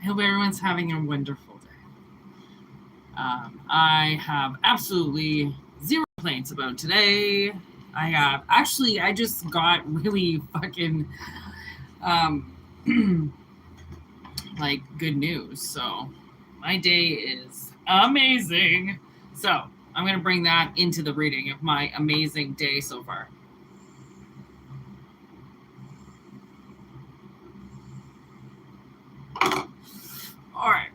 I hope everyone's having a wonderful day. I have absolutely zero complaints about today. I just got really fucking, um, like good news. So my day is amazing. So I'm going to bring that into the reading of my amazing day so far. All right.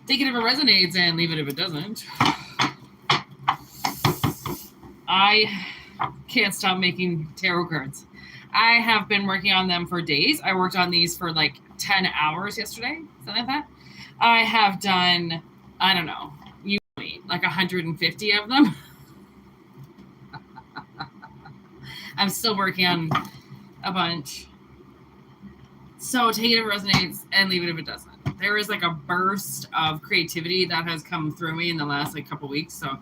Take it if it resonates and leave it if it doesn't. I can't stop making tarot cards. I have been working on them for days. I worked on these for like 10 hours yesterday, something like that. I have done, I don't know, usually like 150 of them. I'm still working on a bunch. So take it if it resonates and leave it if it doesn't. There is like a burst of creativity that has come through me in the last like couple weeks. So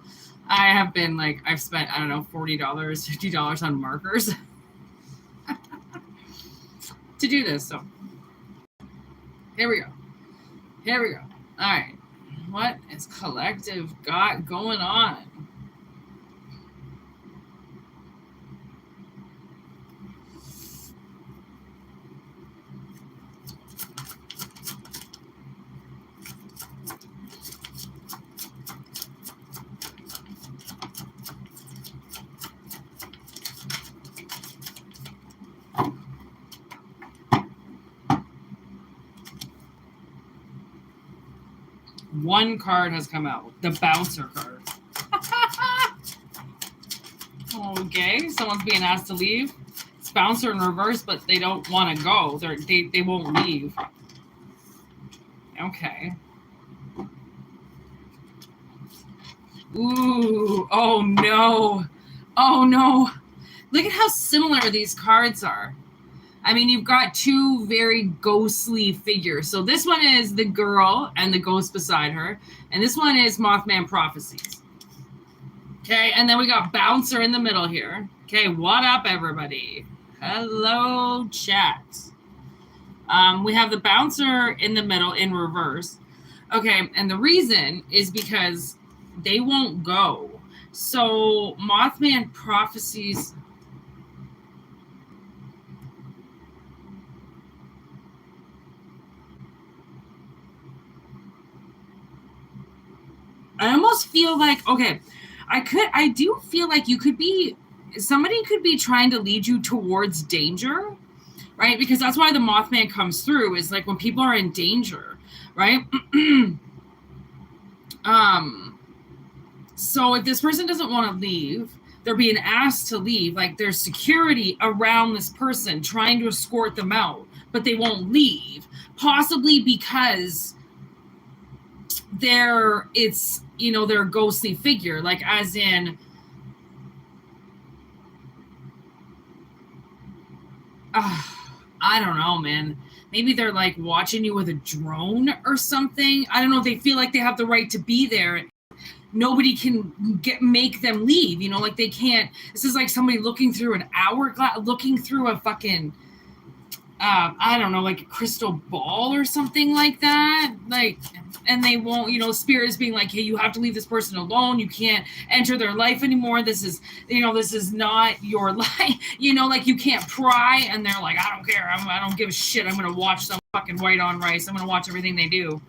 I have been like, I've spent, I don't know, $40, $50 on markers to do this. So here we go. Here we go. All right. What is collective got going on? One card has come out, the bouncer card. Okay, someone's being asked to leave. It's bouncer in reverse, but they don't want to go. They won't leave. Okay. Ooh, oh no. Oh no. Look at how similar these cards are. I mean, you've got two very ghostly figures. So this one is the girl and the ghost beside her. And this one is Mothman Prophecies. Okay, and then we got Bouncer in the middle here. Okay, what up, everybody? Hello, chat. We have the Bouncer in the middle in reverse. Okay, and the reason is because they won't go. So Mothman Prophecies... I almost feel like, okay, I do feel like somebody could be trying to lead you towards danger, right? Because that's why the Mothman comes through, is like when people are in danger, right? So if this person doesn't want to leave, they're being asked to leave, like there's security around this person trying to escort them out, but they won't leave, possibly because they're a ghostly figure, like as in I don't know, man. Maybe they're like watching you with a drone or something. I don't know. They feel like they have the right to be there. Nobody can make them leave, like they can't. This is like somebody looking through an hourglass, looking through a fucking I don't know, like a crystal ball or something like that. Like, and they won't, spirit is being like, hey, you have to leave this person alone. You can't enter their life anymore. This is not your life. Like you can't pry. And they're like, I don't care. I don't give a shit. I'm going to watch some fucking White on Rice. I'm going to watch everything they do.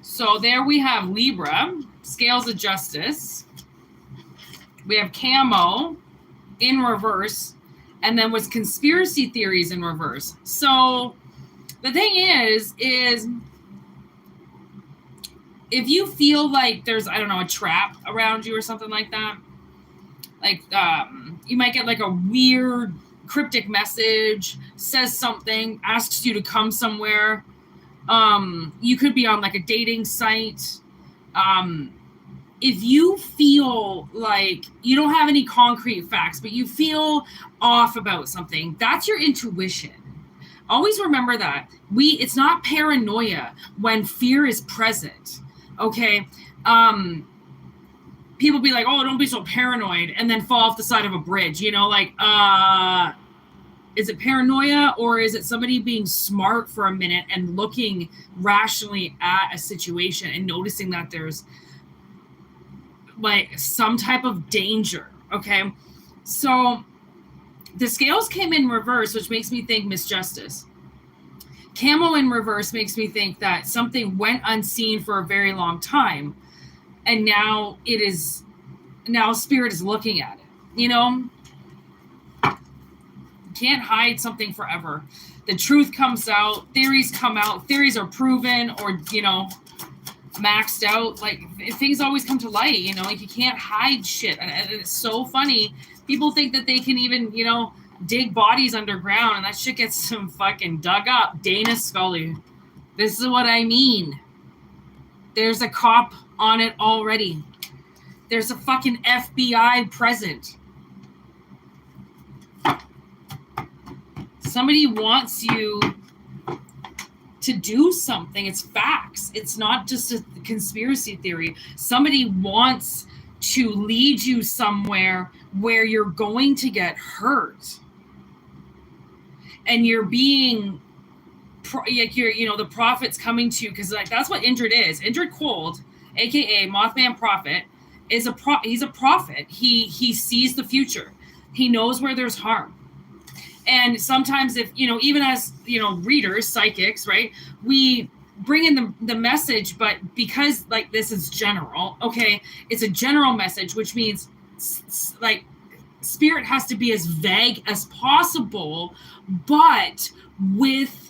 So there we have Libra, Scales of Justice. We have Camo in reverse. And then was conspiracy theories in reverse. So the thing is if you feel like there's, I don't know, a trap around you or something like that, like you might get like a weird cryptic message, says something, asks you to come somewhere. You could be on like a dating site. If you feel like you don't have any concrete facts, but you feel off about something, that's your intuition. Always remember that. It's not paranoia when fear is present. Okay. People be like, oh, don't be so paranoid, and then fall off the side of a bridge, you know, like, is it paranoia, or is it somebody being smart for a minute and looking rationally at a situation and noticing that there's like some type of danger? Okay. So the scales came in reverse, which makes me think misjustice. Camo in reverse makes me think that something went unseen for a very long time, and now spirit is looking at it. You know, can't hide something forever. The truth comes out, theories come out, theories are proven or, you know, maxed out. Like, things always come to light, you know, like you can't hide shit. And it's so funny. People think that they can even, you know, dig bodies underground, and that shit gets some fucking dug up. Dana Scully. This is what I mean. There's a cop on it already. There's a fucking FBI present. Somebody wants you to do something. It's facts. It's not just a conspiracy theory. Somebody wants to lead you somewhere where you're going to get hurt. And you're being, like, you're, you know, the prophet's coming to you, because like that's what Indrid is. Indrid Cold, aka Mothman Prophet, is he's a prophet. He sees the future. He knows where there's harm. And sometimes, if, you know, even as, you know, readers, psychics, right, we bring in the message, but because like this is general, okay, it's a general message, which means like spirit has to be as vague as possible, but with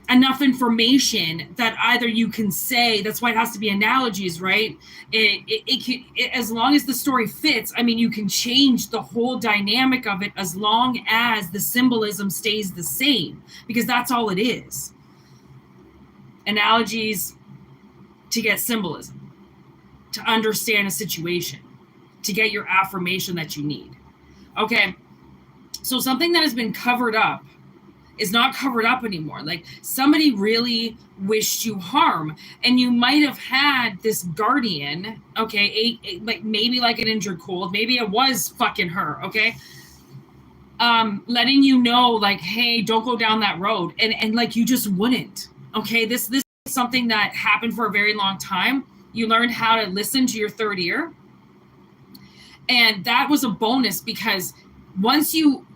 enough information that either you can say, that's why it has to be analogies, right? It can, as long as the story fits, I mean, you can change the whole dynamic of it as long as the symbolism stays the same, because that's all it is. Analogies to get symbolism, to understand a situation, to get your affirmation that you need. Okay, so something that has been covered up is not covered up anymore. Like, somebody really wished you harm, and you might have had this guardian, okay, like maybe like an Indrid Cold, maybe it was fucking her, okay, letting you know, like, hey, don't go down that road, and like you just wouldn't. Okay, this is something that happened for a very long time. You learned how to listen to your third ear, and that was a bonus, because once you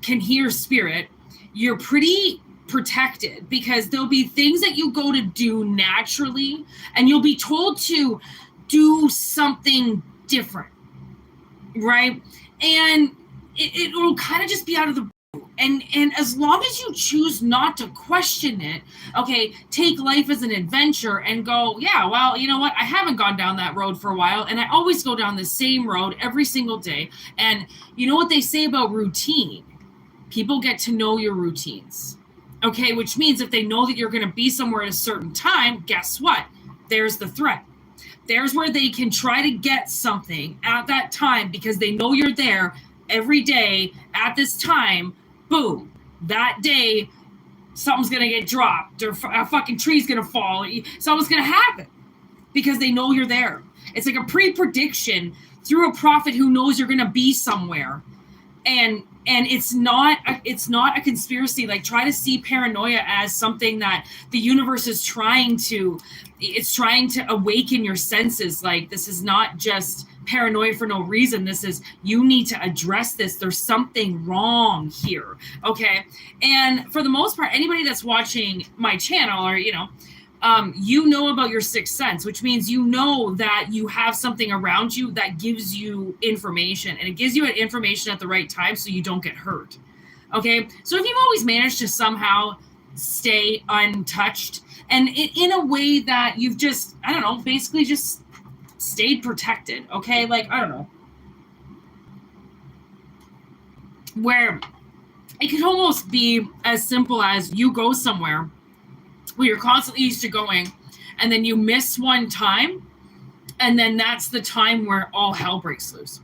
can hear spirit, you're pretty protected, because there'll be things that you go to do naturally and you'll be told to do something different, right? And it will kind of just be out of the blue. And as long as you choose not to question it, okay, take life as an adventure and go, yeah, well, you know what? I haven't gone down that road for a while, and I always go down the same road every single day. And you know what they say about routine? People get to know your routines, okay? Which means if they know that you're going to be somewhere at a certain time, guess what? There's the threat. There's where they can try to get something at that time, because they know you're there every day at this time. Boom. That day, something's going to get dropped, or a fucking tree's going to fall. Something's going to happen, because they know you're there. It's like a pre-prediction through a prophet who knows you're going to be somewhere. And it's not a conspiracy. Like, try to see paranoia as something that the universe is trying to awaken your senses. Like, this is not just paranoia for no reason. This is, you need to address this. There's something wrong here. Okay. And for the most part, anybody that's watching my channel, or, you know about your sixth sense, which means you know that you have something around you that gives you information, and it gives you information at the right time so you don't get hurt. Okay, so if you've always managed to somehow stay untouched, and in a way that you've just, I don't know, basically just stayed protected, okay, like, I don't know, where it could almost be as simple as you go somewhere where you're constantly used to going, and then you miss one time, and then that's the time where all hell breaks loose.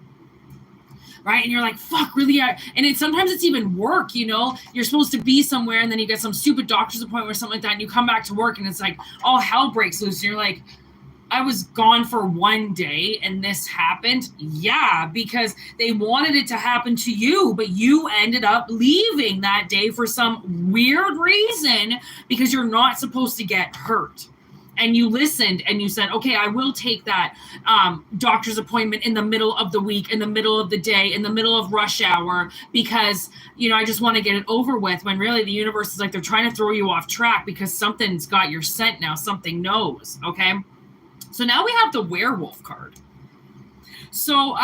right? And you're like, fuck, really? And sometimes it's even work, you know? You're supposed to be somewhere and then you get some stupid doctor's appointment or something like that, and you come back to work and it's like all hell breaks loose. And you're like, I was gone for one day and this happened. Yeah, because they wanted it to happen to you, but you ended up leaving that day for some weird reason because you're not supposed to get hurt. And you listened and you said, okay, I will take that doctor's appointment in the middle of the week, in the middle of the day, in the middle of rush hour, because, you know, I just want to get it over with, when really the universe is like, they're trying to throw you off track because something's got your scent now, something knows, okay? So now we have the werewolf card. So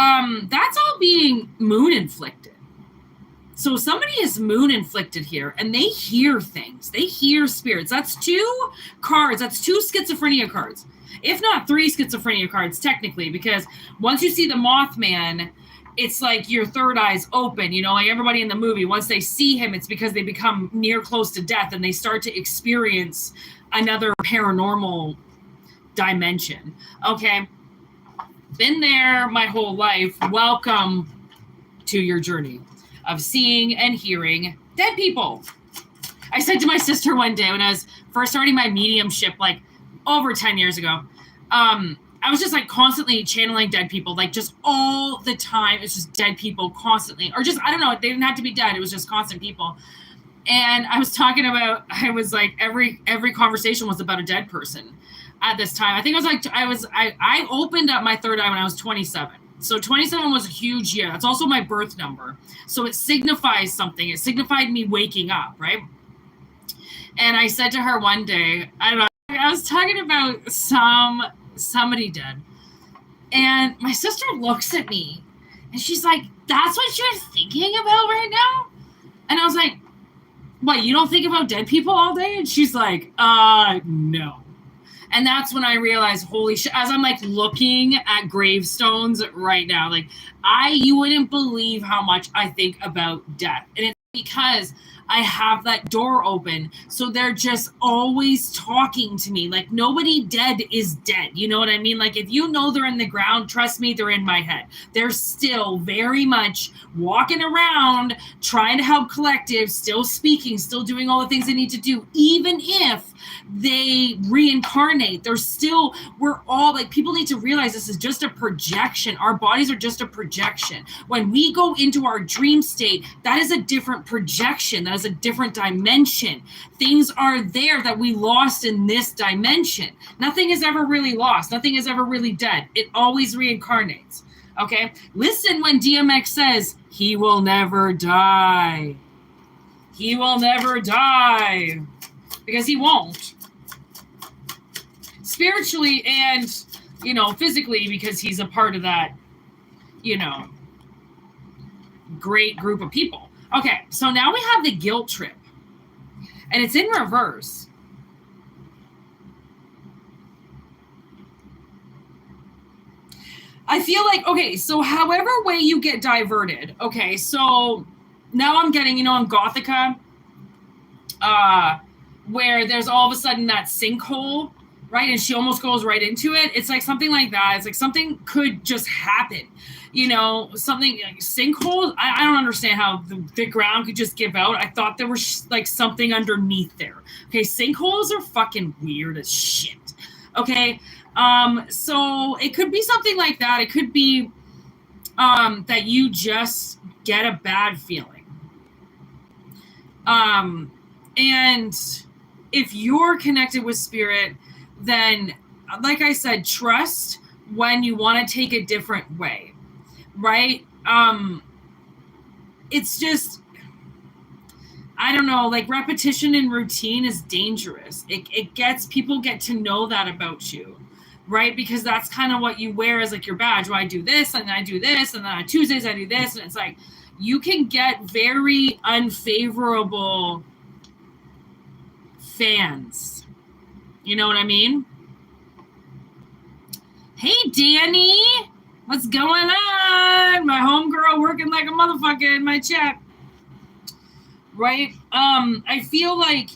that's all being moon inflicted. So somebody is moon inflicted here and they hear things. They hear spirits. That's 2 cards. That's 2 schizophrenia cards. If not 3 schizophrenia cards, technically, because once you see the Mothman, it's like your third eye's open, you know, like everybody in the movie, once they see him, it's because they become near close to death and they start to experience another paranormal dimension. Okay. Been there my whole life. Welcome to your journey of seeing and hearing dead people. I said to my sister one day when I was first starting my mediumship, like over 10 years ago, I was just like constantly channeling dead people, like just all the time. It's just dead people constantly, or just, I don't know, they didn't have to be dead. It was just constant people. And I was talking about, I was like, every conversation was about a dead person at this time. I think it was like, I opened up my third eye when I was 27. So 27 was a huge year. That's also my birth number. So it signifies something. It signified me waking up, right? And I said to her one day, I don't know, I was talking about somebody dead. And my sister looks at me and she's like, that's what you're thinking about right now? And I was like, what, you don't think about dead people all day? And she's like, no. And that's when I realized, holy shit, as I'm like looking at gravestones right now, like you wouldn't believe how much I think about death. And it's because I have that door open. So they're just always talking to me. Like nobody dead is dead. You know what I mean? Like if you know they're in the ground, trust me, they're in my head. They're still very much walking around, trying to help collective, still speaking, still doing all the things they need to do, even if they reincarnate. We're all like, people need to realize this is just a projection. Our bodies are just a projection. When we go into our dream state, that is a different projection. That is a different dimension. Things are there that we lost in this dimension. Nothing is ever really lost. Nothing is ever really dead. It always reincarnates. Okay? Listen when DMX says, he will never die. He will never die. Because he won't. Spiritually and, you know, physically, because he's a part of that, you know, great group of people. Okay, so now we have the guilt trip. And it's in reverse. I feel like, okay, so however way you get diverted, okay, so now I'm getting, you know, in Gothica, where there's all of a sudden that sinkhole, right? And she almost goes right into it. It's like something like that. It's like something could just happen, you know, something like sinkholes. I don't understand how the ground could just give out. I thought there was like something underneath there. Okay, sinkholes are fucking weird as shit. Okay, so it could be something like that. It could be that you just get a bad feeling. And if you're connected with spirit, then, like I said, trust when you want to take a different way, right? It's just, I don't know, like repetition and routine is dangerous. People get to know that about you, right? Because that's kind of what you wear as like your badge. Well, I do this and then I do this and then on Tuesdays I do this. And it's like, you can get very unfavorable fans. You know what I mean? Hey, Danny. What's going on? My homegirl working like a motherfucker in my chat. Right? I feel like,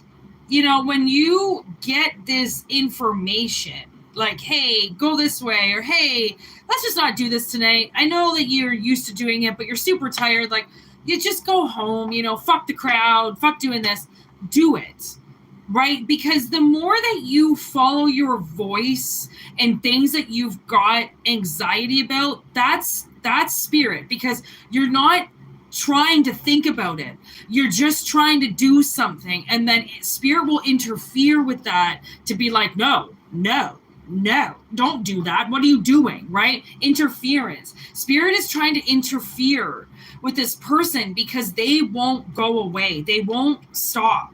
you know, when you get this information, like, hey, go this way, or hey, let's just not do this tonight. I know that you're used to doing it, but you're super tired. Like, you just go home, fuck the crowd, fuck doing this. Do it, right? Because the more that you follow your voice and things that you've got anxiety about, that's spirit, because you're not trying to think about it. You're just trying to do something, and then spirit will interfere with that to be like, no, don't do that. What are you doing, right? Interference. Spirit is trying to interfere with this person because they won't go away. They won't stop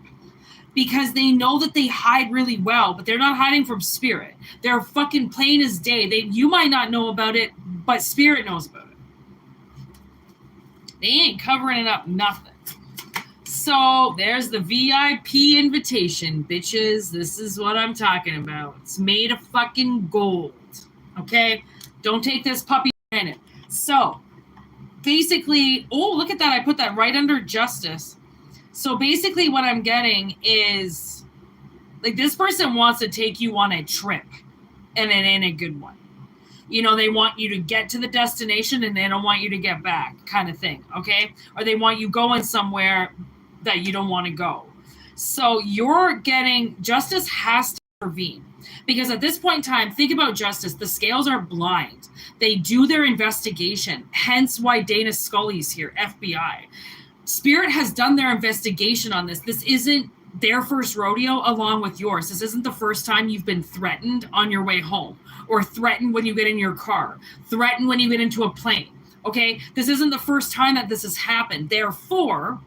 because they know that they hide really well, but they're not hiding from spirit. They're fucking plain as day. You might not know about it, but spirit knows about it. They ain't covering it up nothing. So there's the VIP invitation, bitches. This is what I'm talking about. It's made of fucking gold. Okay? Don't take this puppy in it. So basically, oh, look at that. I put that right under justice. So basically what I'm getting is, like, this person wants to take you on a trip, and it ain't a good one. They want you to get to the destination and they don't want you to get back, kind of thing, okay? Or they want you going somewhere that you don't want to go. So you're getting, justice has to intervene. Because at this point in time, think about justice. The scales are blind. They do their investigation. Hence why Dana Scully's here, FBI. Spirit has done their investigation on this. This isn't their first rodeo along with yours. This isn't the first time you've been threatened on your way home, or threatened when you get in your car, threatened when you get into a plane, okay? This isn't the first time that this has happened. Therefore,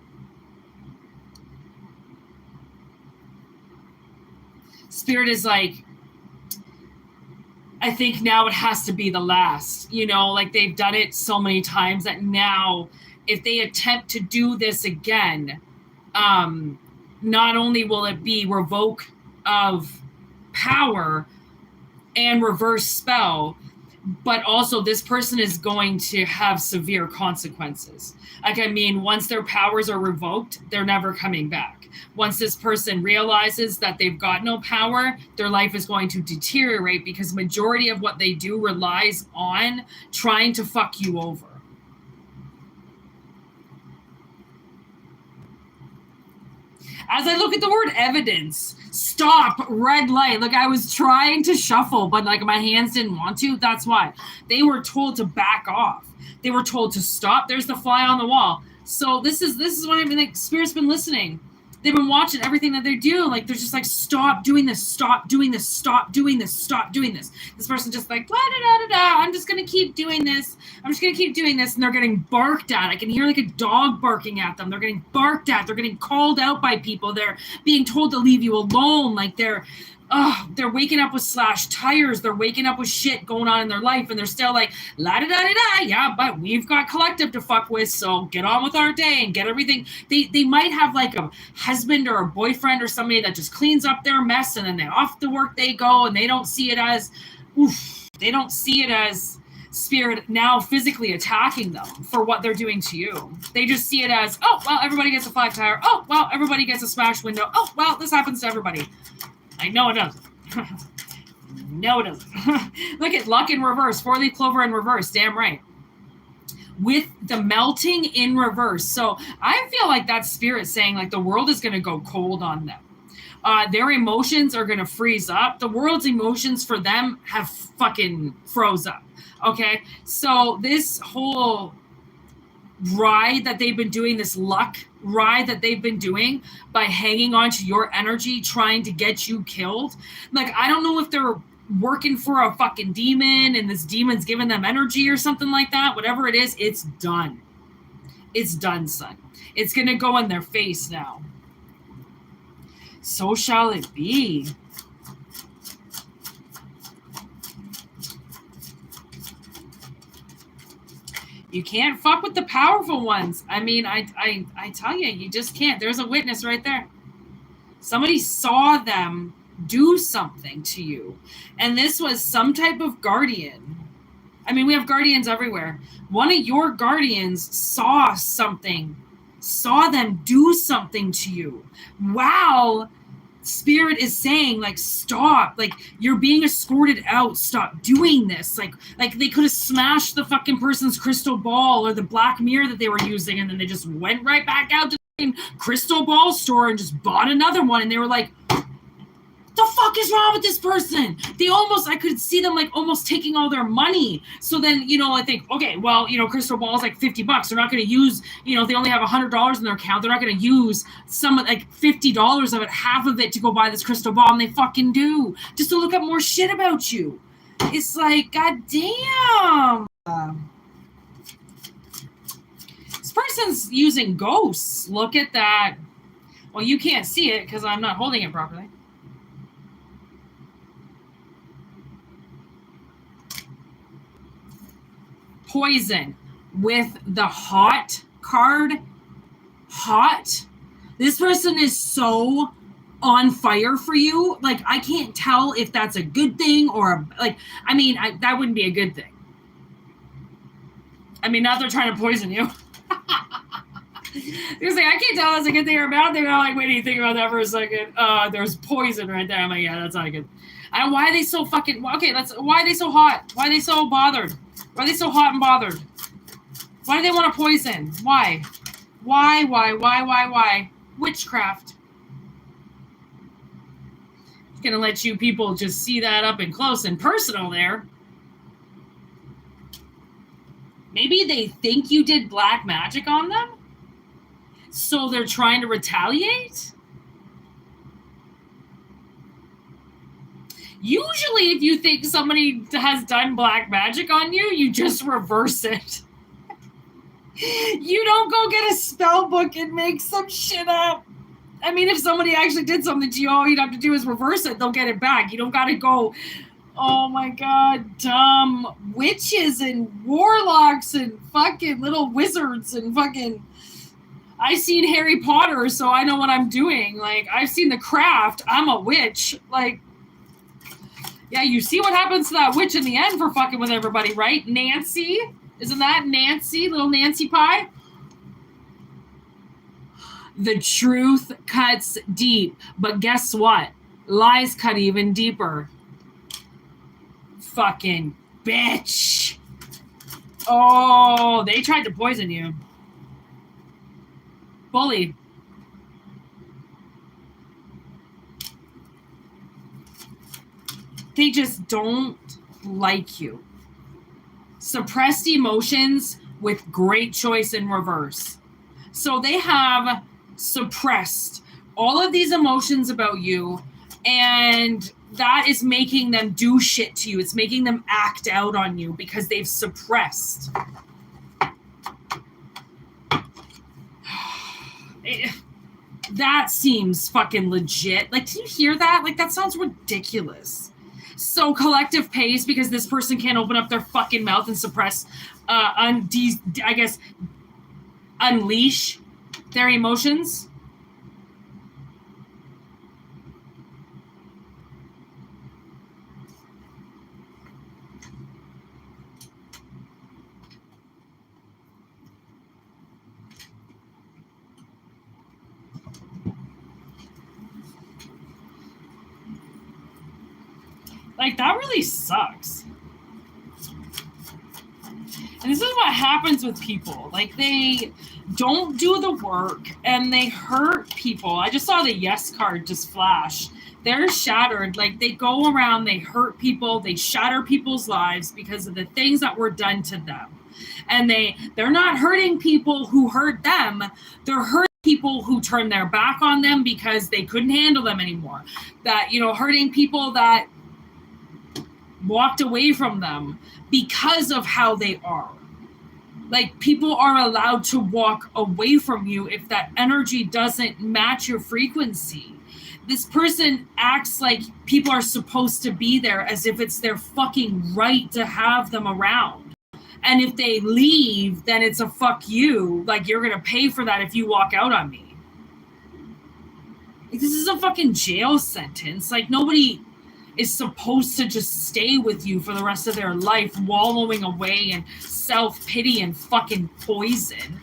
Spirit is like, I think now it has to be the last, like they've done it so many times that now if they attempt to do this again, not only will it be revoke of power and reverse spell, but also this person is going to have severe consequences. Like, I mean, once their powers are revoked, they're never coming back. Once this person realizes that they've got no power, their life is going to deteriorate because majority of what they do relies on trying to fuck you over. As I look at the word evidence, stop, red light. Like, I was trying to shuffle, but like my hands didn't want to. That's why. They were told to back off. They were told to stop. There's the fly on the wall. So this is what I mean. Like, Spirit's been listening. They've been watching everything that they do. Like, they're just like, stop doing this, stop doing this, stop doing this, stop doing this. This person just like, blah, da, da, da, da. I'm just going to keep doing this. I'm just going to keep doing this. And they're getting barked at. I can hear like a dog barking at them. They're getting barked at. They're getting called out by people. They're being told to leave you alone. Like, they're waking up with slashed tires. They're waking up with shit going on in their life. And they're still like, la da da da da. Yeah, but we've got collective to fuck with. So get on with our day and get everything. They might have like a husband or a boyfriend or somebody that just cleans up their mess. And then they off to work they go. And they don't see it as, they don't see it as Spirit now physically attacking them for what they're doing to you. They just see it as, oh, well, everybody gets a flat tire. Oh, well, everybody gets a smashed window. Oh, well, this happens to everybody. I know it doesn't. No, it doesn't. Look at luck in reverse, 4-leaf clover in reverse. Damn right. With the melting in reverse. So I feel like that's Spirit saying like the world is going to go cold on them. Their emotions are going to freeze up. The world's emotions for them have fucking froze up. Okay. So this whole ride that they've been doing, this luck ride that they've been doing by hanging on to your energy, trying to get you killed. Like, I don't know if they're working for a fucking demon and this demon's giving them energy or something like that. Whatever it is, it's done. It's done, son. It's going to go in their face now. So shall it be. You can't fuck with the powerful ones. I mean, I tell you, you just can't. There's a witness right there. Somebody saw them do something to you. And this was some type of guardian. I mean, we have guardians everywhere. One of your guardians saw something, saw them do something to you. Wow. Spirit is saying, like, stop, like, you're being escorted out, stop doing this. Like they could have smashed the fucking person's crystal ball or the black mirror that they were using, and then they just went right back out to the crystal ball store and just bought another one, and they were like, the fuck is wrong with this person? I could see them like almost taking all their money. So then, I think, okay, well, crystal ball is like $50. They're not going to use, if they only have $100 in their account, they're not going to use some like $50 of it, half of it to go buy this crystal ball. And they fucking do, just to look up more shit about you. It's like, God damn. This person's using ghosts. Look at that. Well, you can't see it because I'm not holding it properly. Poison with the hot card. Hot. This person is so on fire for you. Like, I can't tell if that's a good thing or that wouldn't be a good thing. I mean, now they're trying to poison you. You're saying, I can't tell if that's a good thing or a bad thing. I'm like, wait, do you think about that for a second? There's poison right there. I'm like, yeah, that's not good. And why are they so fucking, okay, why are they so hot? Why are they so bothered? Why are they so hot and bothered? Why do they want to poison? Why? Why? Witchcraft. It's going to let you people just see that up and close and personal there. Maybe they think you did black magic on them? So they're trying to retaliate? Usually, if you think somebody has done black magic on you, you just reverse it. You don't go get a spell book and make some shit up. I mean, if somebody actually did something to you, all you'd have to do is reverse it. They'll get it back. You don't got to go, oh my God, dumb witches and warlocks and fucking little wizards and fucking... I've seen Harry Potter, so I know what I'm doing. Like, I've seen The Craft. I'm a witch. Like... Yeah, you see what happens to that witch in the end for fucking with everybody, right? Nancy? Isn't that Nancy? Little Nancy Pie? The truth cuts deep. But guess what? Lies cut even deeper. Fucking bitch. Oh, they tried to poison you. Bully. They just don't like you. Suppressed emotions with great choice in reverse. So they have suppressed all of these emotions about you, and that is making them do shit to you. It's making them act out on you because they've suppressed. That seems fucking legit. Like, did you hear that? Like, that sounds ridiculous. So collective pace because this person can't open up their fucking mouth and suppress, unleash their emotions. Like, that really sucks. And this is what happens with people. Like, they don't do the work and they hurt people. I just saw the yes card just flash. They're shattered. Like, they go around, they hurt people, they shatter people's lives because of the things that were done to them. And they're not hurting people who hurt them. They're hurting people who turned their back on them because they couldn't handle them anymore. That, hurting people that walked away from them because of how they are. Like, people are allowed to walk away from you if that energy doesn't match your frequency. This person acts like people are supposed to be there as if it's their fucking right to have them around. And if they leave, then it's a fuck you. Like, you're going to pay for that if you walk out on me. Like, this is a fucking jail sentence. Like, nobody is supposed to just stay with you for the rest of their life, wallowing away in self-pity and fucking poison.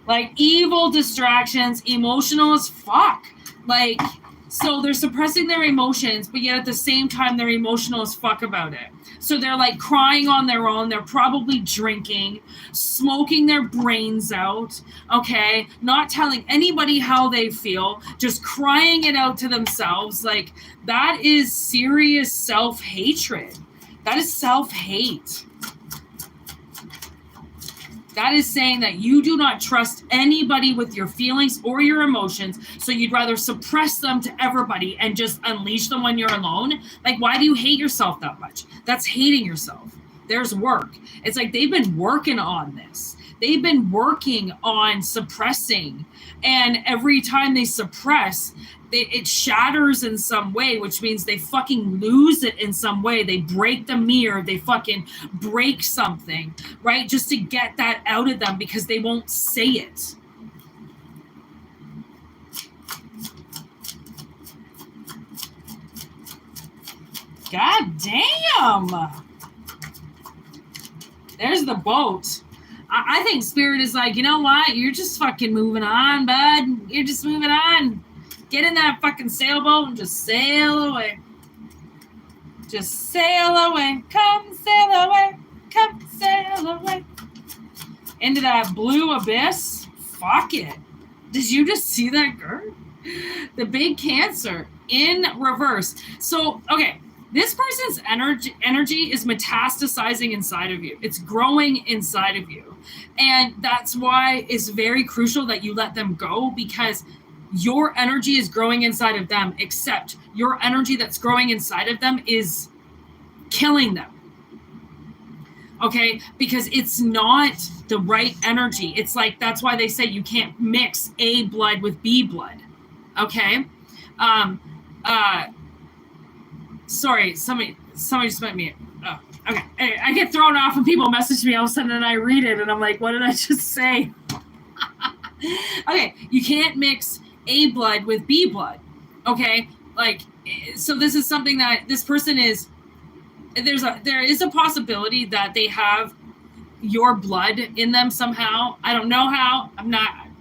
Like, evil distractions, emotional as fuck. Like, so they're suppressing their emotions, but yet at the same time, they're emotional as fuck about it. So they're like crying on their own. They're probably drinking, smoking their brains out, okay? Not telling anybody how they feel, just crying it out to themselves. Like, that is serious self-hatred. That is self-hate. That is saying that you do not trust anybody with your feelings or your emotions, so you'd rather suppress them to everybody and just unleash them when you're alone. Like, why do you hate yourself that much? That's hating yourself. There's work. It's like they've been working on this. They've been working on suppressing, and every time they suppress, it shatters in some way, which means they fucking lose it in some way. They break the mirror. They fucking break something, right? Just to get that out of them because they won't say it. God damn. There's the boat. I think Spirit is like, you know what? You're just fucking moving on, bud. You're just moving on. Get in that fucking sailboat and just sail away. Just sail away. Come sail away. Come sail away. Into that blue abyss. Fuck it. Did you just see that, girl? The big Cancer in reverse. So, okay. This person's energy is metastasizing inside of you. It's growing inside of you. And that's why it's very crucial that you let them go, because your energy is growing inside of them, except your energy that's growing inside of them is killing them. Okay? Because it's not the right energy. It's like, that's why they say you can't mix A blood with B blood. Okay? Sorry, somebody just met me. Oh, okay. I get thrown off when people message me all of a sudden and I read it and I'm like, what did I just say? Okay, you can't mix A blood with B blood. Okay? Like, so this is something that this person is, there is a possibility that they have your blood in them somehow. I don't know how.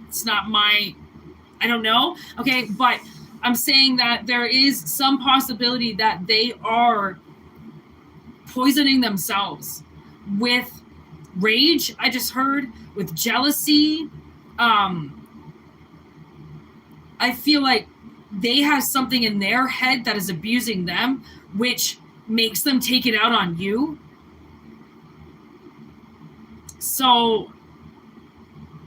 It's not my, I don't know. Okay, but I'm saying that there is some possibility that they are poisoning themselves with rage, I just heard, with jealousy. I feel like they have something in their head that is abusing them, which makes them take it out on you. So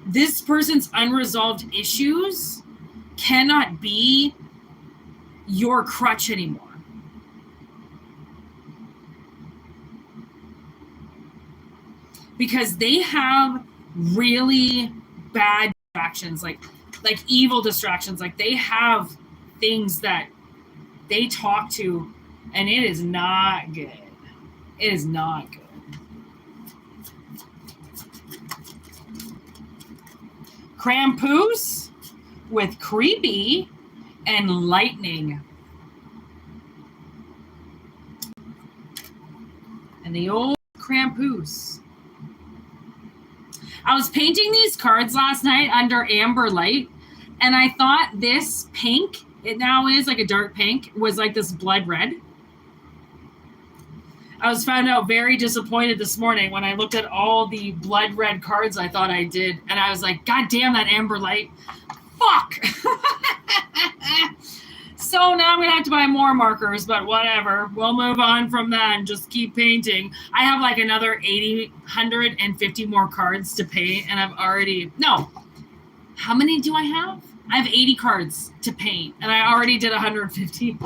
this person's unresolved issues cannot be your crutch anymore. Because they have really bad distractions, like evil distractions. Like, they have things that they talk to, and it is not good. It is not good. Krampus with creepy and lightning. And the old Krampus. I was painting these cards last night under amber light, and I thought this pink, it now is like a dark pink, was like this blood red. I was found out very disappointed this morning when I looked at all the blood red cards I thought I did, and I was like, God damn that amber light. Fuck. So now I'm going to have to buy more markers, but whatever. We'll move on from that and just keep painting. I have like another 150 more cards to paint, and I've already... No. How many do I have? I have 80 cards to paint, and I already did 150.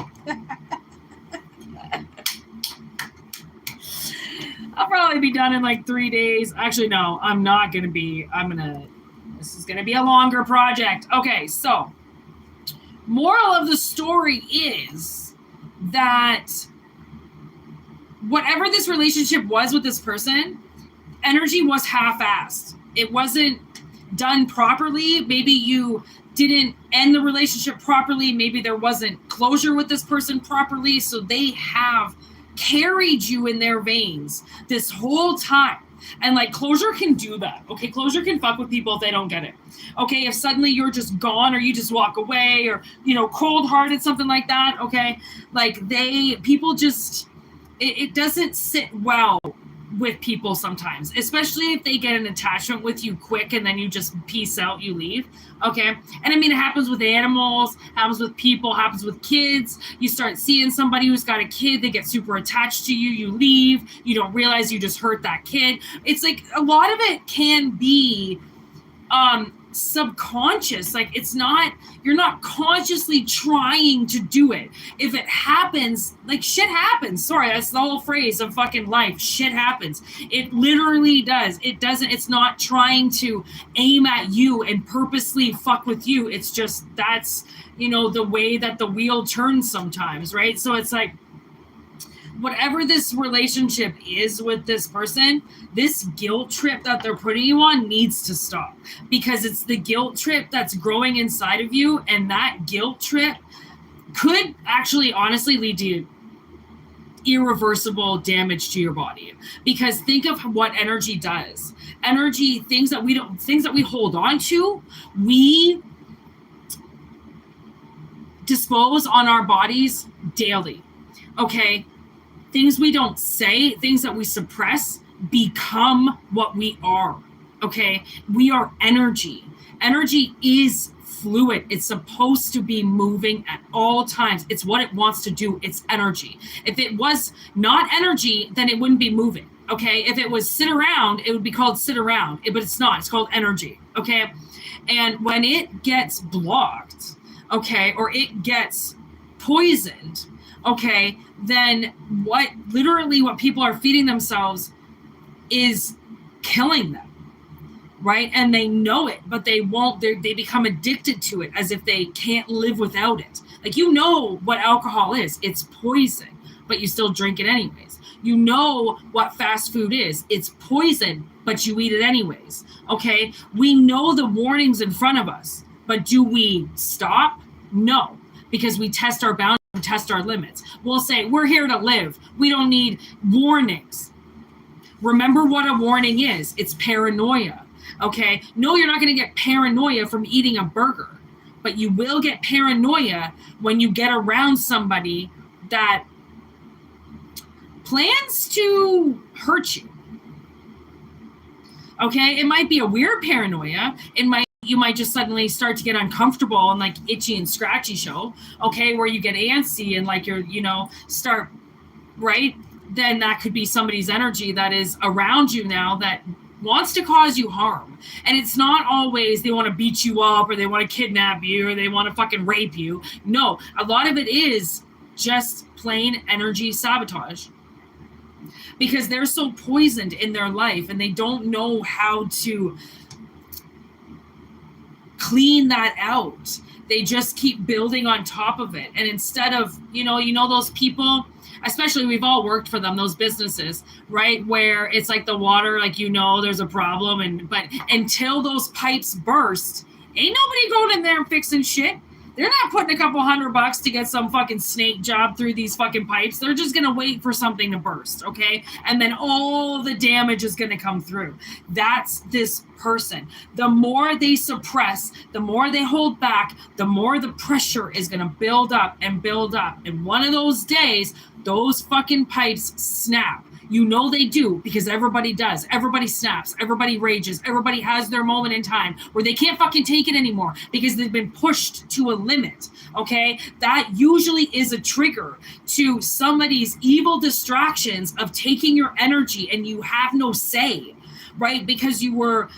I'll probably be done in like 3 days. Actually, no, I'm not going to be. This is going to be a longer project. Okay, so... Moral of the story is that whatever this relationship was with this person, energy was half-assed. It wasn't done properly. Maybe you didn't end the relationship properly. Maybe there wasn't closure with this person properly. So they have carried you in their veins this whole time. And like closure can do that. Okay, closure can fuck with people if they don't get it. Okay, if suddenly you're just gone or you just walk away or, you know, cold-hearted, something like that. Okay, like people just, it doesn't sit well with people sometimes, especially if they get an attachment with you quick and then you just peace out, you leave. Okay. And I mean, it happens with animals, happens with people, happens with kids. You start seeing somebody who's got a kid, they get super attached to you, you leave, you don't realize you just hurt that kid. It's like a lot of it can be subconscious. Like it's not, you're not consciously trying to do it. If it happens, like shit happens. Sorry, that's the whole phrase of fucking life. Shit happens. It literally does. It doesn't, it's not trying to aim at you and purposely fuck with you. It's just, that's, you know, the way that the wheel turns sometimes, right? So it's like, whatever this relationship is with this person, this guilt trip that they're putting you on needs to stop, because it's the guilt trip that's growing inside of you. And that guilt trip could actually honestly lead to irreversible damage to your body. Because think of what energy does. Energy, things that we hold on to, we dispose on our bodies daily. Okay. Things we don't say, things that we suppress become what we are. Okay. We are energy. Energy is fluid. It's supposed to be moving at all times. It's what it wants to do. It's energy. If it was not energy, then it wouldn't be moving. Okay. If it was sit around, it would be called sit around, but it's not. It's called energy. Okay. And when it gets blocked, okay, or it gets poisoned, okay, then what people are feeding themselves is killing them, right? And they know it, but they won't, they become addicted to it as if they can't live without it. Like, you know what alcohol is, it's poison, but you still drink it anyways. You know what fast food is, it's poison, but you eat it anyways, okay? We know the warnings in front of us, but do we stop? No, because we test our boundaries, test our limits. We'll say, we're here to live. We don't need warnings. Remember what a warning is. It's paranoia. Okay. No, you're not going to get paranoia from eating a burger, but you will get paranoia when you get around somebody that plans to hurt you. Okay. It might be a weird paranoia. You might just suddenly start to get uncomfortable and like itchy and scratchy show, okay, where you get antsy and like you're, you know, start, right? Then that could be somebody's energy that is around you now that wants to cause you harm. And it's not always they want to beat you up or they want to kidnap you or they want to fucking rape you. No, a lot of it is just plain energy sabotage, because they're so poisoned in their life and they don't know how to clean that out. They just keep building on top of it. And instead of, you know those people, especially we've all worked for them, those businesses, right? Where it's like the water, like, you know, there's a problem. But until those pipes burst, ain't nobody going in there and fixing shit. They're not putting a couple $100 to get some fucking snake job through these fucking pipes. They're just going to wait for something to burst, okay? And then all the damage is going to come through. That's this person. The more they suppress, the more they hold back, the more the pressure is going to build up and build up. And one of those days, those fucking pipes snap. You know they do, because everybody does. Everybody snaps. Everybody rages. Everybody has their moment in time where they can't fucking take it anymore because they've been pushed to a limit, okay? That usually is a trigger to somebody's evil distractions of taking your energy, and you have no say, right? Because you were,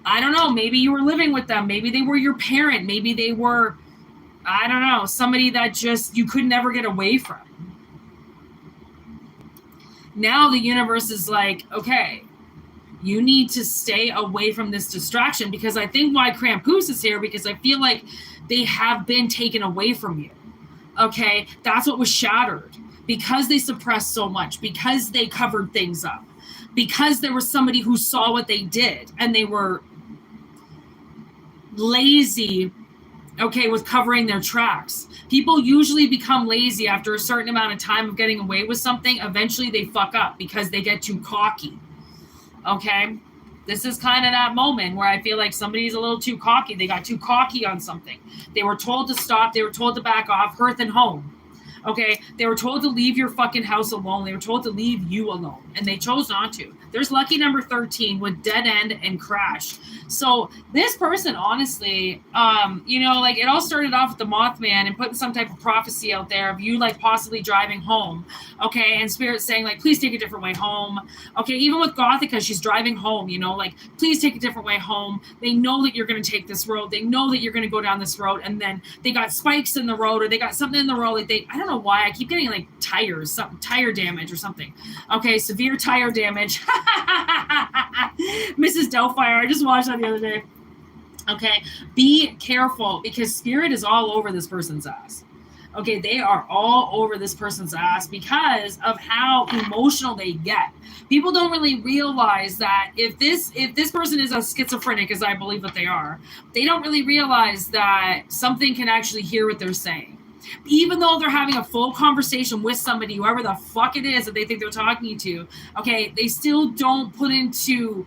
I don't know, maybe you were living with them. Maybe they were your parent. Maybe they were, I don't know, somebody that just you could never get away from. Now the universe is like, okay, you need to stay away from this distraction, because I think why Krampus is here, because I feel like they have been taken away from you. Okay, that's what was shattered, because they suppressed so much, because they covered things up, because there was somebody who saw what they did and they were lazy, okay, with covering their tracks. People usually become lazy after a certain amount of time of getting away with something. Eventually they fuck up because they get too cocky. Okay. This is kind of that moment where I feel like somebody's a little too cocky. They got too cocky on something. They were told to stop. They were told to back off. Hearth and home. Okay. They were told to leave your fucking house alone. They were told to leave you alone. And they chose not to. There's lucky number 13 with dead end and crash. So this person, honestly, like it all started off with the Mothman and putting some type of prophecy out there of you like possibly driving home. Okay. And Spirit saying like, please take a different way home. Okay. Even with Gothica, she's driving home, like, please take a different way home. They know that you're going to take this road. They know that you're going to go down this road. And then they got spikes in the road or they got something in the road. Like I don't know why I keep getting like tire damage or something. Okay. Severe tire damage. Mrs. Doubtfire, I just watched that the other day. Okay, be careful because Spirit is all over this person's ass. Okay, they are all over this person's ass because of how emotional they get. People don't really realize that if this person is a schizophrenic, as I believe that they are, they don't really realize that something can actually hear what they're saying. Even though they're having a full conversation with somebody, whoever the fuck it is that they think they're talking to, okay, they still don't put into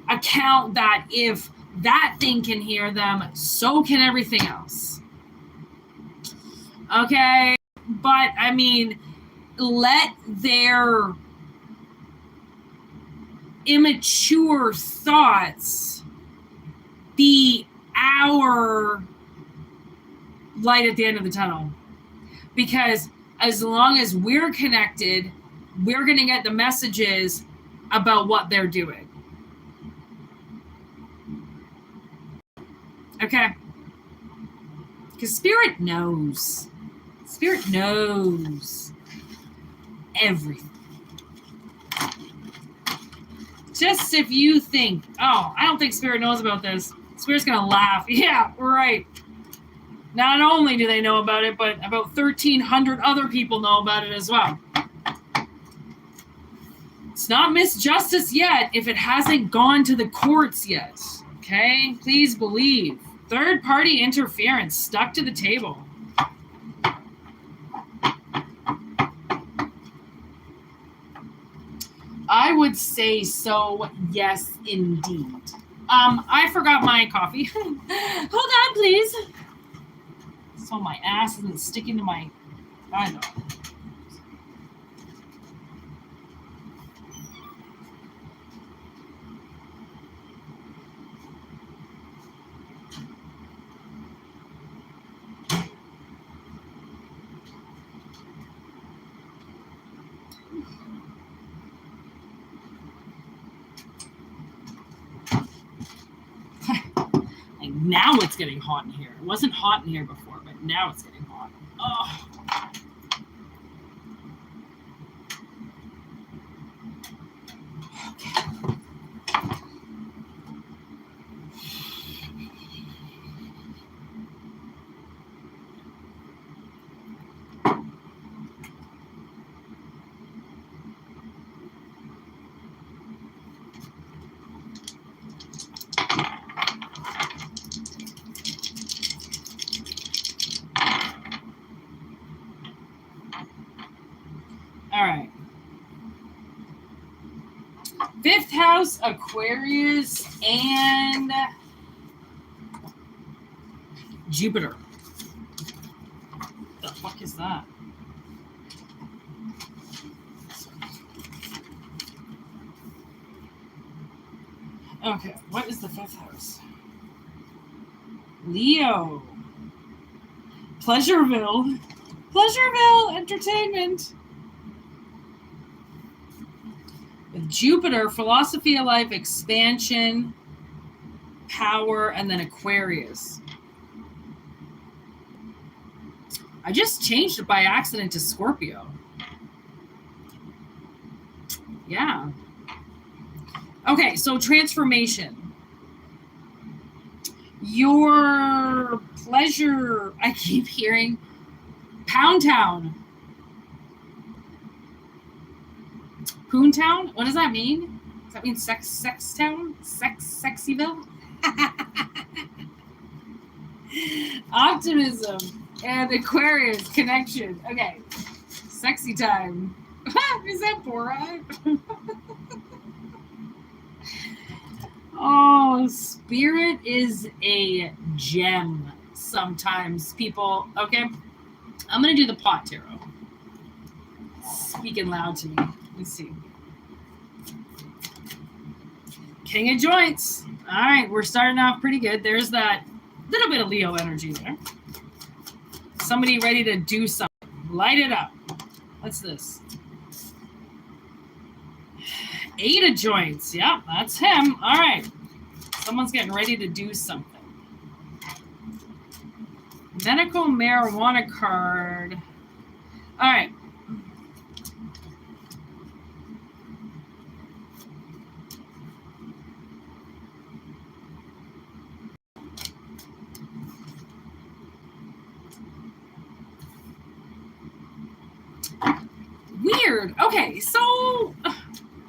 account that if that thing can hear them, so can everything else. Okay, but I mean, let their immature thoughts be our light at the end of the tunnel. Because as long as we're connected, we're going to get the messages about what they're doing. Okay? Because Spirit knows. Spirit knows everything. Just if you think, oh, I don't think Spirit knows about this, Spirit's going to laugh. Yeah, right. Not only do they know about it, but about 1,300 other people know about it as well. It's not misjustice yet if it hasn't gone to the courts yet. Okay? Please believe. Third-party interference stuck to the table. I would say so, yes, indeed. I forgot my coffee. Hold on, please. So my ass isn't sticking to my... I know. Now it's getting hot in here. It wasn't hot in here before, but now it's getting hot. Oh. Okay. All right. Fifth house, Aquarius, and Jupiter. What the fuck is that? Okay, what is the fifth house? Leo. Pleasureville. Pleasureville Entertainment. With Jupiter, philosophy of life, expansion, power, and then Aquarius. I just changed it by accident to Scorpio. Yeah. Okay, so transformation. Your pleasure, I keep hearing, Pound Town. Poontown? What does that mean? Does that mean sex town? Sexyville? Optimism and Aquarius connection. Okay. Sexy time. Is that Borat? Oh, spirit is a gem sometimes, people. Okay, I'm going to do the pot tarot. Speaking loud to me. Let's see. King of joints. All right, we're starting off pretty good. There's that little bit of Leo energy there. Somebody ready to do something. Light it up. What's this? 8 of joints. Yeah, that's him. All right. Someone's getting ready to do something. Medical marijuana card. All right. Weird. Okay, so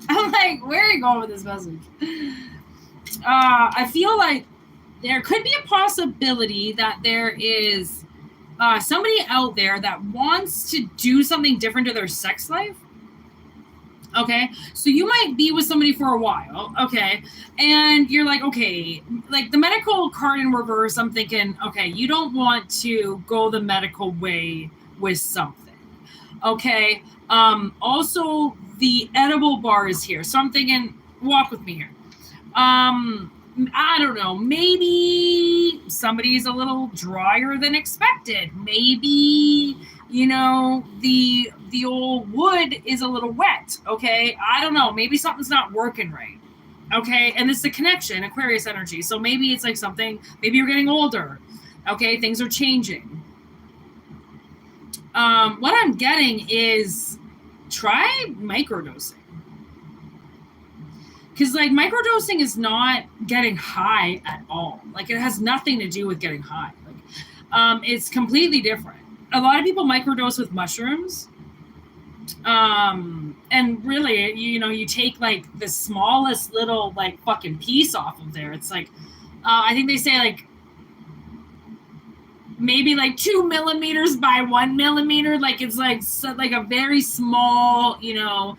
I'm like, where are you going with this message? I feel like there could be a possibility that there is somebody out there that wants to do something different to their sex life. Okay, so you might be with somebody for a while, okay, and you're like, okay, like the medical card in reverse, I'm thinking, okay, you don't want to go the medical way with something, okay. Also, the edible bar is here, so I'm thinking, walk with me here. I don't know, maybe somebody's a little drier than expected. Maybe, you know, the old wood is a little wet, okay? I don't know, maybe something's not working right, okay? And it's the connection, Aquarius energy, so maybe it's like something, maybe you're getting older, okay? Things are changing. What I'm getting is try microdosing. Because, like, microdosing is not getting high at all. Like, it has nothing to do with getting high. Like, it's completely different. A lot of people microdose with mushrooms. And really, you know, you take, like, the smallest little, like, fucking piece off of there. It's like, I think they say, like, maybe, like, 2 millimeters by 1 millimeter. Like, it's, like, so, like a very small, you know,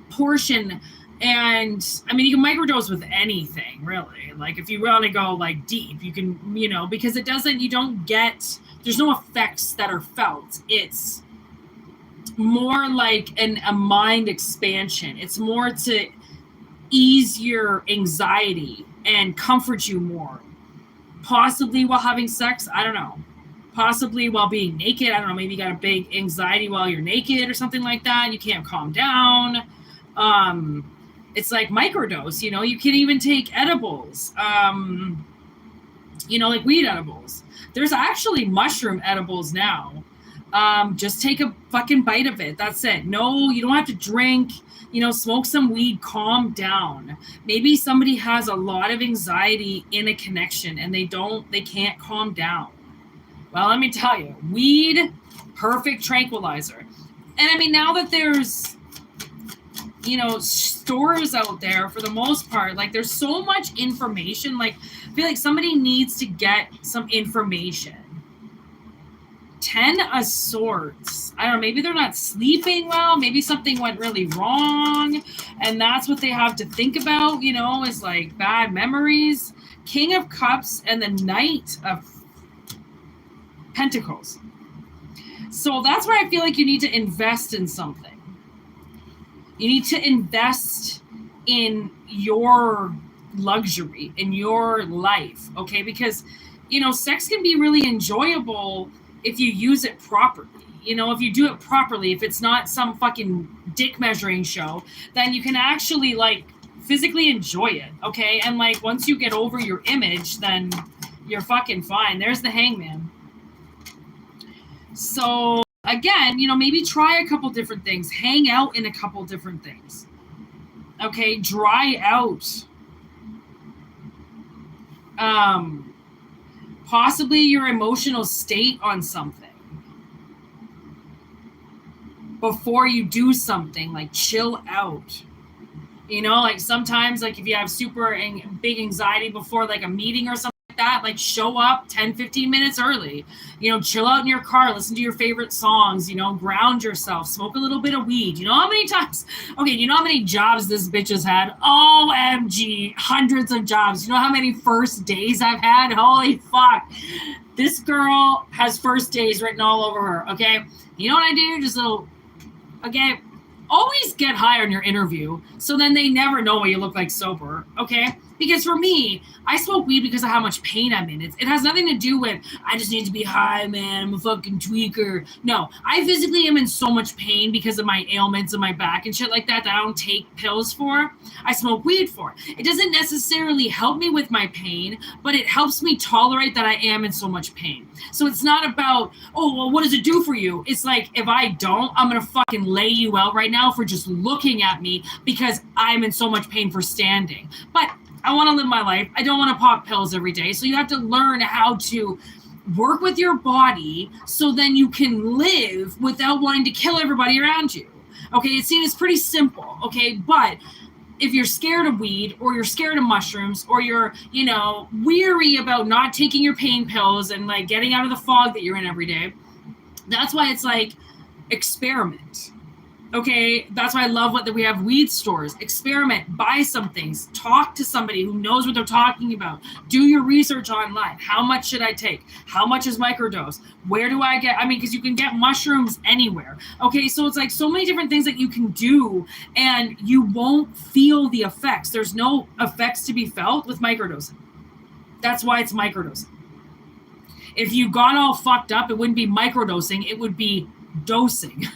portion. And I mean, you can microdose with anything, really. Like, if you want to go like deep, you can, you know, because it doesn't, you don't get, there's no effects that are felt. It's more like a mind expansion. It's more to ease your anxiety and comfort you more. Possibly while having sex, I don't know. Possibly while being naked, I don't know. Maybe you got a big anxiety while you're naked or something like that. You can't calm down. It's like microdose, you know, you can even take edibles, you know, like weed edibles. There's actually mushroom edibles now. Just take a fucking bite of it. That's it. No, you don't have to drink, you know, smoke some weed, calm down. Maybe somebody has a lot of anxiety in a connection and they can't calm down. Well, let me tell you, weed, perfect tranquilizer. And I mean, now that there's, you know, stores out there for the most part, like there's so much information. Like, I feel like somebody needs to get some information. 10 of Swords. I don't know, maybe they're not sleeping well. Maybe something went really wrong. And that's what they have to think about, you know, is like bad memories. King of Cups and the Knight of Pentacles. So that's where I feel like you need to invest in something. You need to invest in your luxury, in your life, okay? Because, you know, sex can be really enjoyable if you use it properly. You know, if you do it properly, if it's not some fucking dick measuring show, then you can actually, like, physically enjoy it, okay? And, like, once you get over your image, then you're fucking fine. There's the Hangman. So again, you know, maybe try a couple different things. Hang out in a couple different things. Okay, dry out. Possibly your emotional state on something. Before you do something, like chill out. You know, like sometimes, like if you have super big anxiety before like a meeting or something like that, like show up 10, 15 minutes early, you know, chill out in your car, listen to your favorite songs, you know, ground yourself, smoke a little bit of weed. You know how many times, okay, you know how many jobs this bitch has had? OMG, hundreds of jobs. You know how many first days I've had? Holy fuck. This girl has first days written all over her, okay? You know what I do? Just a little, okay? Always get high on your interview, so then they never know what you look like sober, okay? Because for me, I smoke weed because of how much pain I'm in. It has nothing to do with, I just need to be high, man, I'm a fucking tweaker. No, I physically am in so much pain because of my ailments in my back and shit like that I don't take pills for. I smoke weed for. It doesn't necessarily help me with my pain, but it helps me tolerate that I am in so much pain. So it's not about, oh, well, what does it do for you? It's like, if I don't, I'm going to fucking lay you out right now for just looking at me because I'm in so much pain for standing. But I want to live my life. I don't want to pop pills every day. So you have to learn how to work with your body so then you can live without wanting to kill everybody around you. Okay, it's pretty simple, okay? But if you're scared of weed or you're scared of mushrooms or you're, you know, weary about not taking your pain pills and like getting out of the fog that you're in every day, that's why it's like experiment. Okay, that's why I love that we have weed stores. Experiment, buy some things, talk to somebody who knows what they're talking about. Do your research online. How much should I take? How much is microdose? Where do I get? I mean, because you can get mushrooms anywhere. Okay, so it's like so many different things that you can do and you won't feel the effects. There's no effects to be felt with microdosing. That's why it's microdosing. If you got all fucked up, it wouldn't be microdosing, it would be dosing.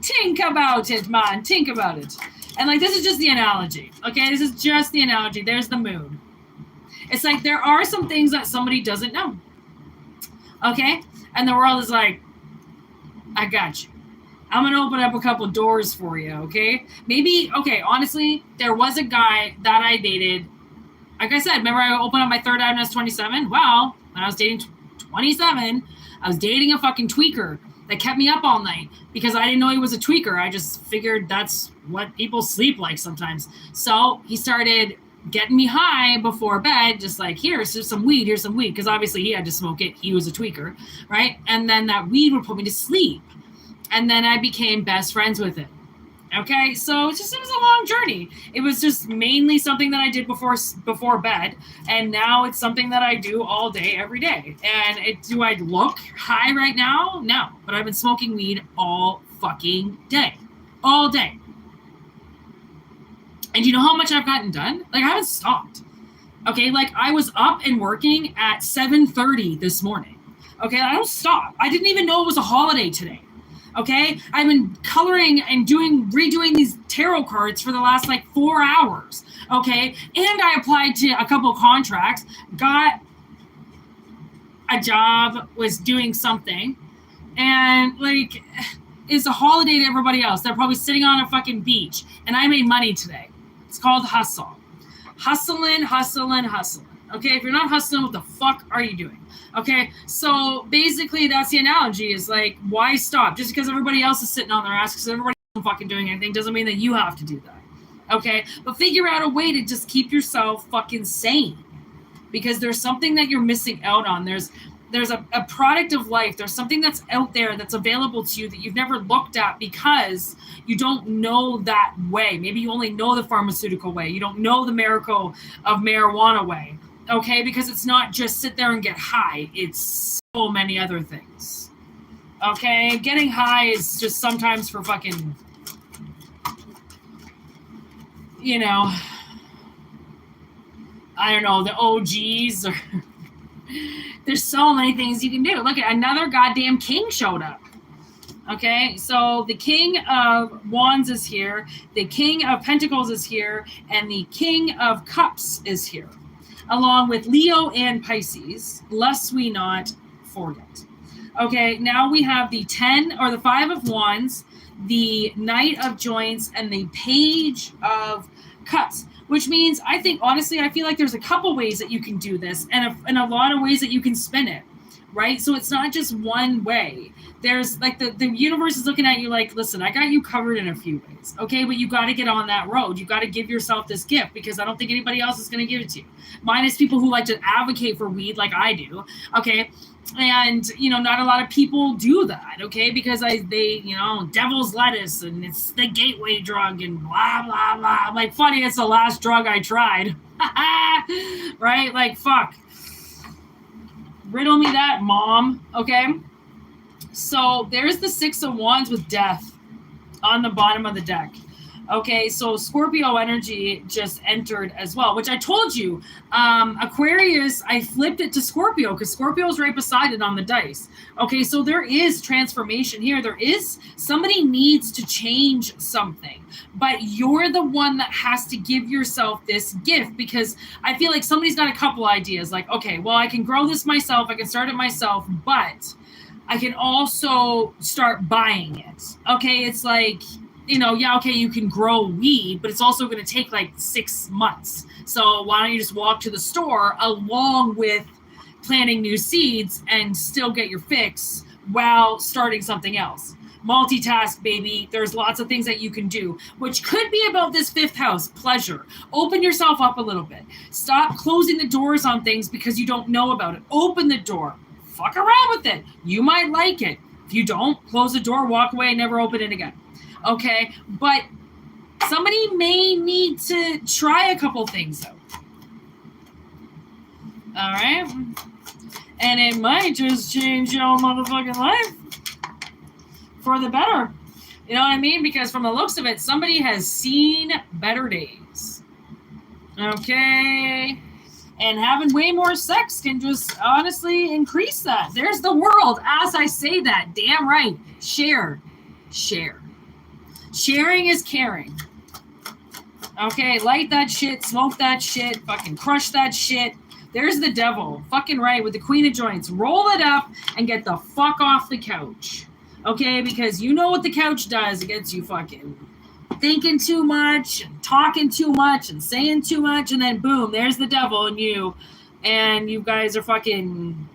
Think about it, man. Think about it. And like, this is just the analogy. Okay, this is just the analogy. There's the moon. It's like there are some things that somebody doesn't know. Okay, and the world is like, I got you. I'm gonna open up a couple doors for you. Okay, maybe. Okay, honestly, there was a guy that I dated. Like I said, remember I opened up my third eye when I was 27. Well, when I was dating 27, I was dating a fucking tweaker that kept me up all night because I didn't know he was a tweaker. I just figured that's what people sleep like sometimes. So he started getting me high before bed, just like, here's some weed, because obviously he had to smoke it. He was a tweaker, right? And then that weed would put me to sleep. And then I became best friends with it. Okay, so it was a long journey. It was just mainly something that I did before bed, and now it's something that I do all day, every day. And do I look high right now? No, but I've been smoking weed all fucking day, all day. And you know how much I've gotten done? Like, I haven't stopped. Okay, like I was up and working at 7:30 this morning. Okay, I don't stop. I didn't even know it was a holiday today. Okay, I've been coloring and redoing these tarot cards for the last like 4 hours. Okay, and I applied to a couple of contracts, got a job, was doing something, and like it's a holiday to everybody else. They're probably sitting on a fucking beach, and I made money today. It's called hustle. Hustling. Okay, if you're not hustling, what the fuck are you doing? Okay, so basically that's the analogy is like, why stop? Just because everybody else is sitting on their ass because everybody isn't fucking doing anything doesn't mean that you have to do that. Okay, but figure out a way to just keep yourself fucking sane because there's something that you're missing out on. There's a product of life. There's something that's out there that's available to you that you've never looked at because you don't know that way. Maybe you only know the pharmaceutical way. You don't know the miracle of marijuana way. Okay, because it's not just sit there and get high. It's so many other things. Okay, getting high is just sometimes for fucking, you know, I don't know, the OGs or there's so many things you can do. Look at another goddamn king showed up. Okay, so the King of Wands is here, the King of Pentacles is here, and the King of Cups is here, along with Leo and Pisces, lest we not forget. Okay, now we have the 10 or the 5 of Wands, the Knight of Joints, and the Page of Cups, which means I feel like there's a couple ways that you can do this and a lot of ways that you can spin it, right? So it's not just one way. there's like the universe is looking at you like, listen, I got you covered in a few ways, okay, but you got to get on that road. You got to give yourself this gift, because I don't think anybody else is going to give it to you, minus people who like to advocate for weed like I do, okay. And not a lot of people do that, okay, because they devil's lettuce and it's the gateway drug and blah blah blah. I'm like, funny, it's the last drug I tried. Right? Like, fuck, riddle me that, mom. Okay, so there's the 6 of Wands with death on the bottom of the deck. Okay, so Scorpio energy just entered as well, which I told you. Aquarius, I flipped it to Scorpio because Scorpio is right beside it on the dice. Okay, so there is transformation here. Somebody needs to change something, but you're the one that has to give yourself this gift, because I feel like somebody's got a couple ideas. Like, okay, well, I can grow this myself. I can start it myself, but I can also start buying it. Okay, it's like, okay, you can grow weed, but it's also going to take like 6 months. So why don't you just walk to the store along with planting new seeds and still get your fix while starting something else? Multitask, baby. There's lots of things that you can do, which could be about this 5th house, pleasure. Open yourself up a little bit. Stop closing the doors on things because you don't know about it. Open the door. Fuck around with it. You might like it. If you don't, close the door, walk away, and never open it again. Okay, but somebody may need to try a couple things out. All right, and it might just change your motherfucking life for the better. You know what I mean? Because from the looks of it, somebody has seen better days. Okay, and having way more sex can just honestly increase that. There's the world. As I say that, damn right. Share. Sharing is caring. Okay, light that shit, smoke that shit, fucking crush that shit. There's the devil, fucking right, with the Queen of Joints. Roll it up and get the fuck off the couch. Okay, because you know what the couch does. It gets you fucking thinking too much, and talking too much, and saying too much, and then boom, there's the devil and you guys are fucking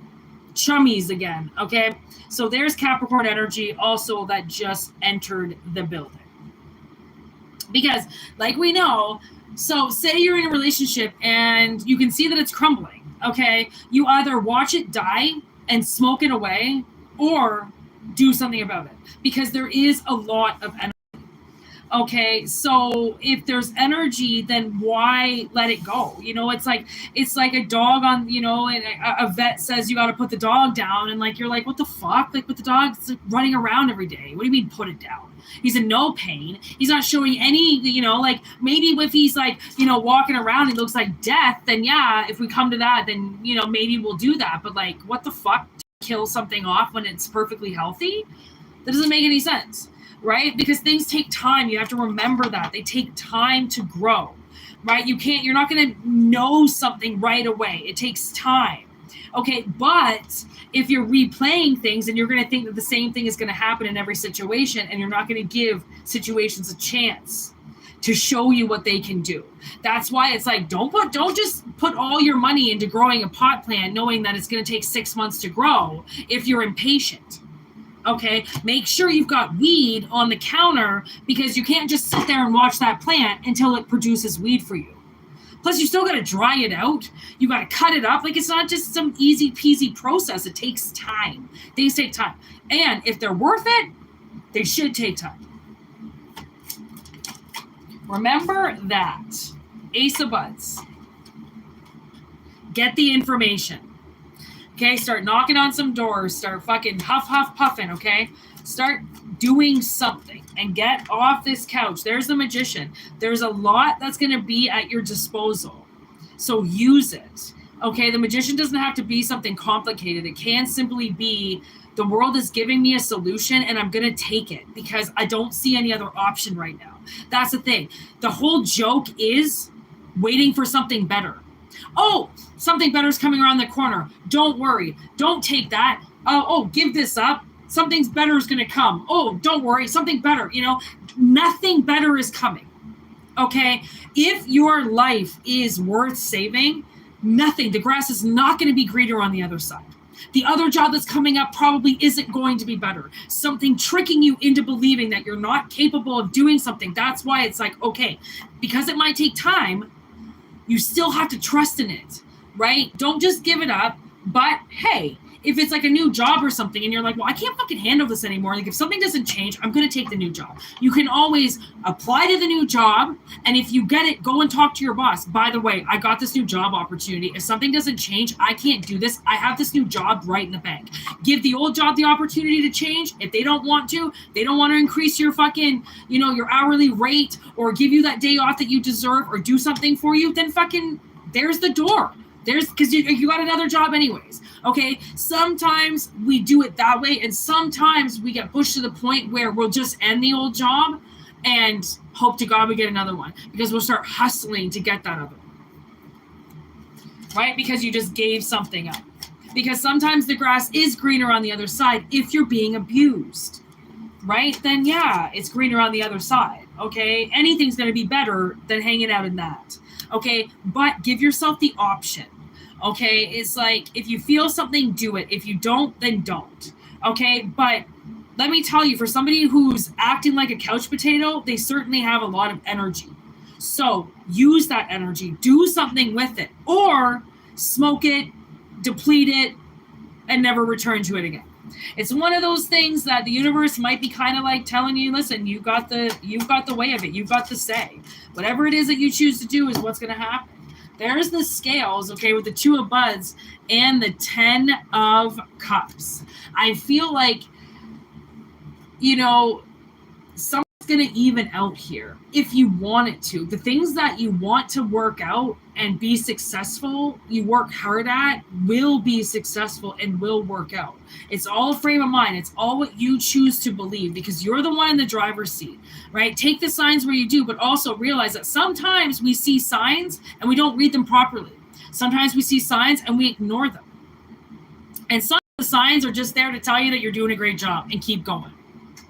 chummies again, okay? So there's Capricorn energy also that just entered the building. Because, like we know, so say you're in a relationship and you can see that it's crumbling, okay? You either watch it die and smoke it away or do something about it, because there is a lot of energy. Okay, so if there's energy, then why let it go? It's like a dog on, and a vet says you got to put the dog down, and like you're like, what the fuck? Like, with the dog's like running around every day. What do you mean put it down? He's in no pain. He's not showing any, like maybe if he's like, walking around, he looks like death. Then yeah, if we come to that, then maybe we'll do that. But like, what the fuck? Kill something off when it's perfectly healthy? That doesn't make any sense. Right? Because things take time. You have to remember that. They take time to grow, right? You're not going to know something right away. It takes time. Okay, but if you're replaying things and you're going to think that the same thing is going to happen in every situation, and you're not going to give situations a chance to show you what they can do. That's why it's like, don't just put all your money into growing a pot plant knowing that it's going to take 6 months to grow if you're impatient. Okay, make sure you've got weed on the counter, because you can't just sit there and watch that plant until it produces weed for you. Plus, you still got to dry it out. You got to cut it up. Like, it's not just some easy peasy process. It takes time. Things take time. And if they're worth it, they should take time. Remember that. Ace of Buds. Get the information. Okay, start knocking on some doors. Start fucking huff, puffing, okay? Start doing something and get off this couch. There's the Magician. There's a lot that's going to be at your disposal. So use it. Okay, the Magician doesn't have to be something complicated. It can simply be, the world is giving me a solution and I'm going to take it because I don't see any other option right now. That's the thing. The whole joke is waiting for something better. Oh, something better is coming around the corner. Don't worry. Don't take that. Oh, give this up. Something better is going to come. Oh, don't worry. Something better. Nothing better is coming. Okay? If your life is worth saving, nothing. The grass is not going to be greener on the other side. The other job that's coming up probably isn't going to be better. Something tricking you into believing that you're not capable of doing something. That's why it's like, okay, because it might take time, you still have to trust in it, right? Don't just give it up. But hey, if it's like a new job or something and you're like, well, I can't fucking handle this anymore. Like if something doesn't change, I'm going to take the new job. You can always apply to the new job. And if you get it, go and talk to your boss. By the way, I got this new job opportunity. If something doesn't change, I can't do this. I have this new job right in the bank. Give the old job the opportunity to change. If they don't want to increase your fucking, your hourly rate or give you that day off that you deserve or do something for you, then fucking there's the door. Because you got another job anyways. Okay, sometimes we do it that way, and sometimes we get pushed to the point where we'll just end the old job and hope to God we get another one, because we'll start hustling to get that other one, right? Because you just gave something up. Because sometimes the grass is greener on the other side if you're being abused, right? Then yeah, it's greener on the other side, okay? Anything's going to be better than hanging out in that, okay? But give yourself the option. Okay, it's like if you feel something, do it. If you don't, then don't. Okay, but let me tell you, for somebody who's acting like a couch potato, they certainly have a lot of energy. So use that energy, do something with it, or smoke it, deplete it, and never return to it again. It's one of those things that the universe might be kind of like telling you, listen, you've got the way of it. You've got the say. Whatever it is that you choose to do is what's going to happen. There's the scales, okay, with the 2 of Buds and the 10 of Cups. I feel like, something's going to even out here if you want it to. The things that you want to work out and be successful, you work hard at, will be successful and will work out. It's all a frame of mind. It's all what you choose to believe, because you're the one in the driver's seat, right? Take the signs where you do, but also realize that sometimes we see signs and we don't read them properly. Sometimes we see signs and we ignore them. And some of the signs are just there to tell you that you're doing a great job and keep going.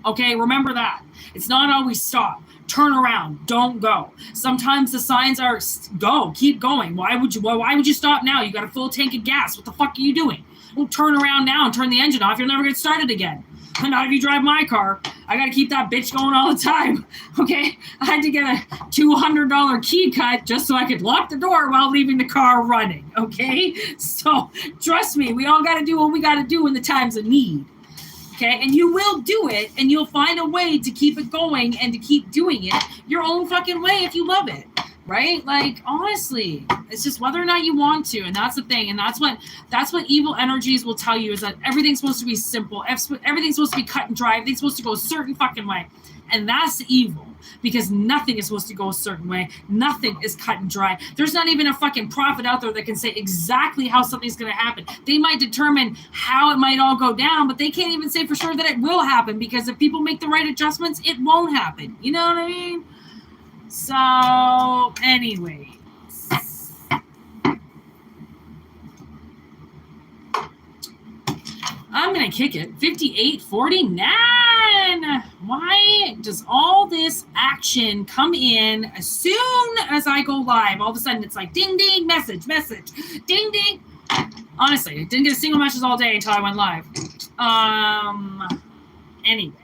Okay, remember that. It's not always stop, turn around, don't go. Sometimes the signs are go, keep going. Why would you stop now? You got a full tank of gas. What the fuck are you doing? Well, turn around now and turn the engine off. You'll never get started again. Not if you drive my car. I got to keep that bitch going all the time. Okay, I had to get a $200 key cut just so I could lock the door while leaving the car running. Okay, so trust me, we all got to do what we got to do in the times of need. Okay, and you will do it, and you'll find a way to keep it going and to keep doing it your own fucking way if you love it, right? Like, honestly, it's just whether or not you want to, and that's the thing, and that's what evil energies will tell you, is that everything's supposed to be simple, everything's supposed to be cut and dry, everything's supposed to go a certain fucking way, and that's evil, because nothing is supposed to go a certain way. Nothing is cut and dry. There's not even a fucking prophet out there that can say exactly how something's going to happen. They might determine how it might all go down, but they can't even say for sure that it will happen, because if people make the right adjustments, it won't happen. You know what I mean? So, anyways. I'm going to kick it. 58:49. Why does all this action come in as soon as I go live? All of a sudden, it's like, ding, ding, message, ding, ding. Honestly, I didn't get a single message all day until I went live. Anyways.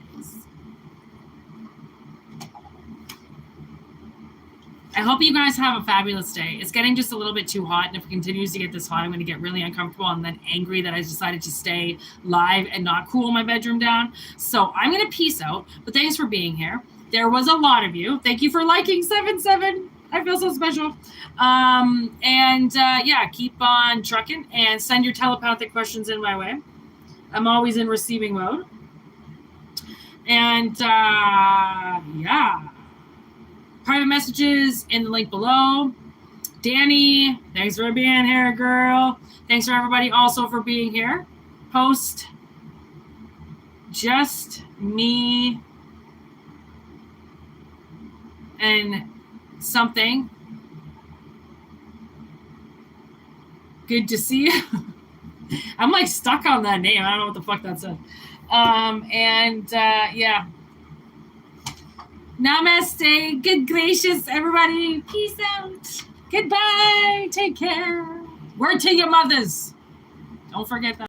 I hope you guys have a fabulous day. It's getting just a little bit too hot, and if it continues to get this hot, I'm going to get really uncomfortable and then angry that I decided to stay live and not cool my bedroom down. So I'm going to peace out, but thanks for being here. There was a lot of you. Thank you for liking 77. I feel so special. Yeah, keep on trucking and send your telepathic questions in my way. I'm always in receiving mode. And yeah. Private messages in the link below. Danny, thanks for being here, girl. Thanks for everybody also for being here. Post just me and something. Good to see you. I'm like stuck on that name. I don't know what the fuck that said. Yeah. Namaste. Good gracious, everybody. Peace out. Goodbye. Take care. Word to your mothers. Don't forget that.